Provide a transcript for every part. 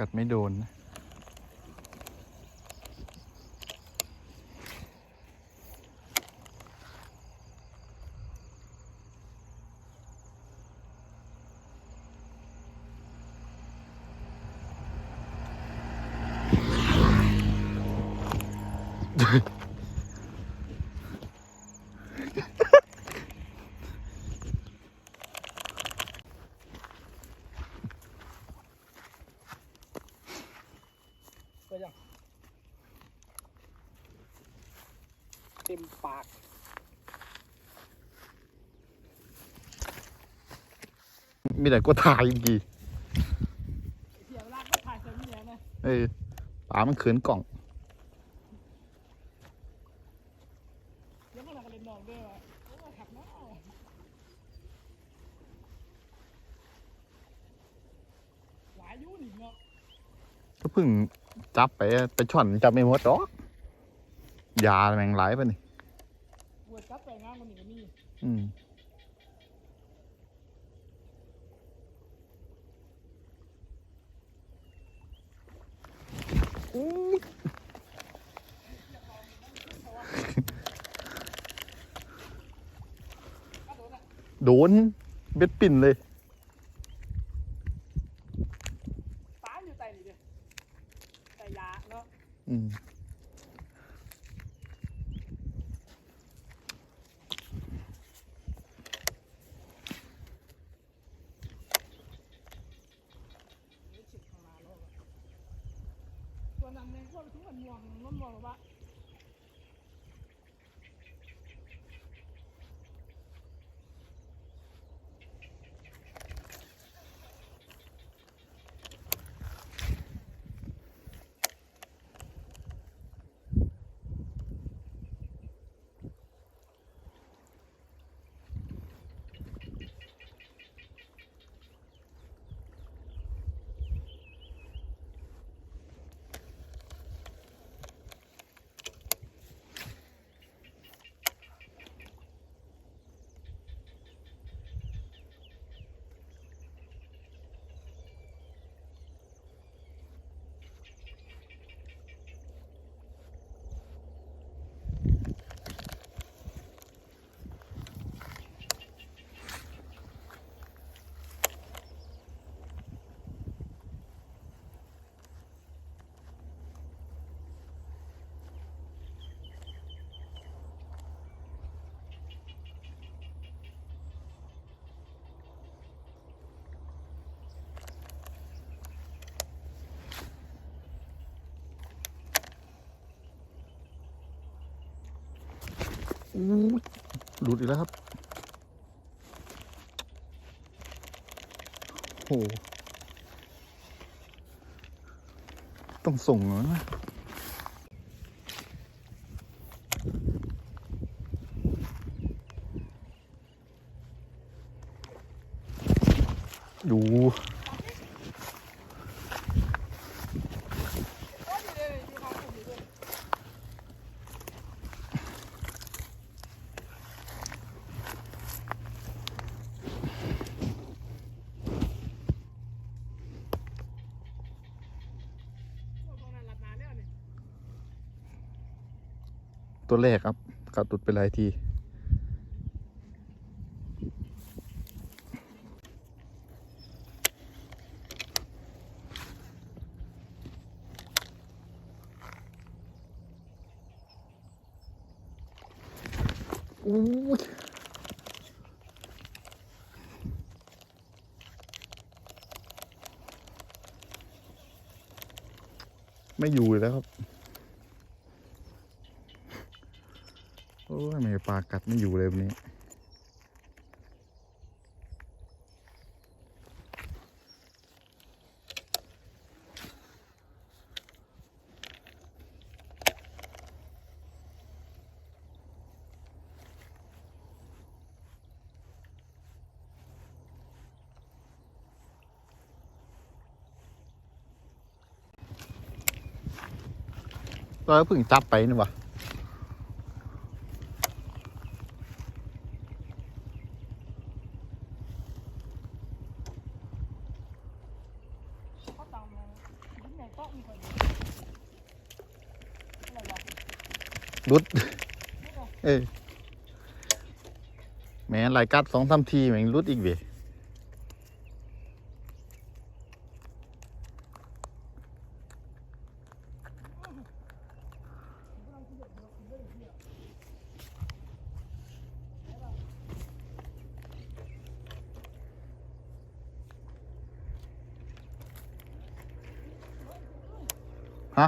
กัดไม่โดนนะก็ยังเต็มปากมีแต่ก็ถ่ายอีกทีเสียเวลาก็ถ่ายเสร็จนี่แหละนะปลามันเขินกล่องเดี๋ยวมันจะเล่นนองด้วยว่ะโอ้หักน้าหลายยุ่นเนาะก็เพิ่งจับไปช่อนจับไม่หมดหรอกยาแมงไหลไปนี่วัวจับไปงานมันนี่ก็มีโดนเบ็ดปิ่นเลยตายอยู่ใต้นี่ดิใต้ยาเนาะตัวนั้นเนี่ยพวกทุกคนม่วงน้ำม่วงว่าหลุดอีกแล้วครับโอ้ต้องส่งแล้วนะดูตัวแรกครับกัดตุดไปหลายทีไม่อยู่แล้วครับโอ้ยไม่ปลากัดไม่อยู่เลยวันนี้เราเพิ่งจับไปนี่วะ มีคนอะไรวะ รุด นี่ก็ เออแหม่ไหลกัด2-3 ทีแม่งรุดอีกเว้ยฮะ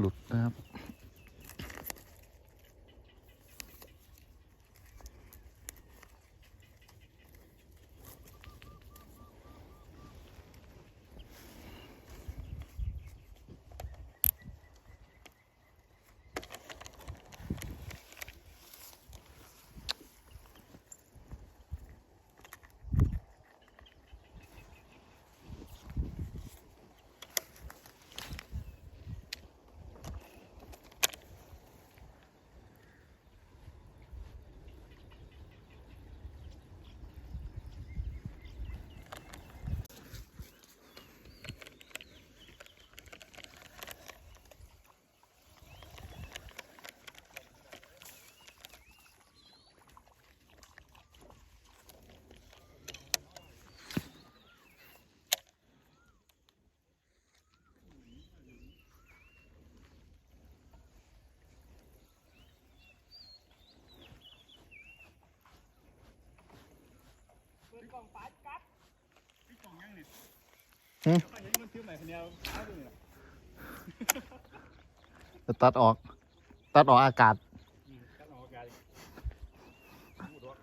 หลุดนะครับเปิดกล่องฟ้ากัด พี่กล่องยังเนี่ย หึ เห็นมันซื้อใหม่คนเดียวเช้าเลยเนี่ย จะตัดออกอากาศ ก็ออกอากาศพูดว่า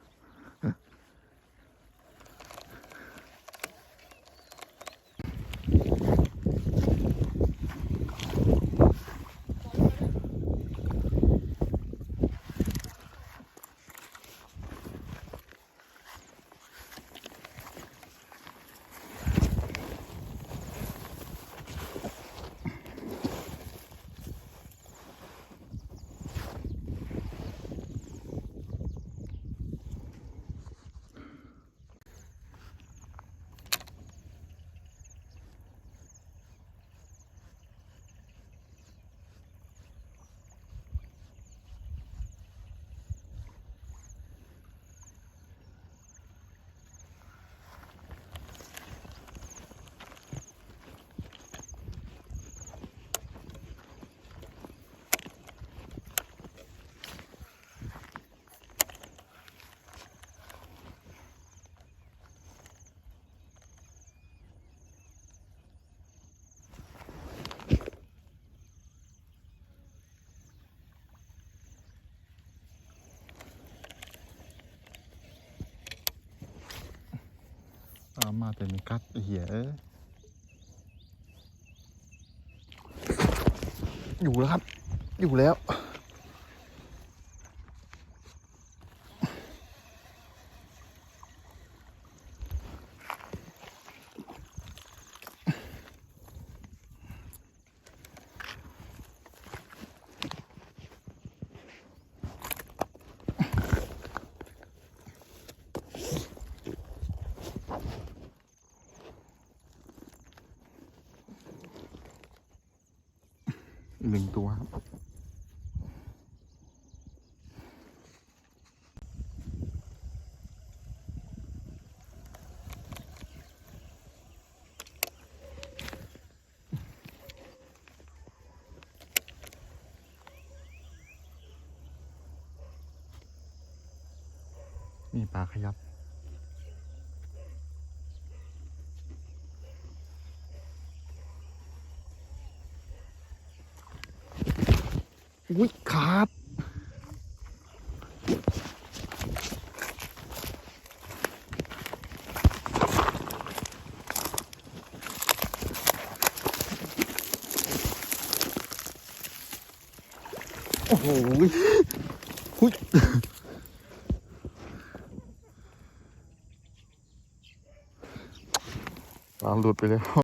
เอามาแต่มีกัดไอ้เหี้ยเอ้ยอยู่แล้วครับ อยู่แล้ว อีก1 ตัวครับ นี่ปลาขยับอุ้ยขาดโอ้โหหุ้ยปลาหลุดไปแล้ว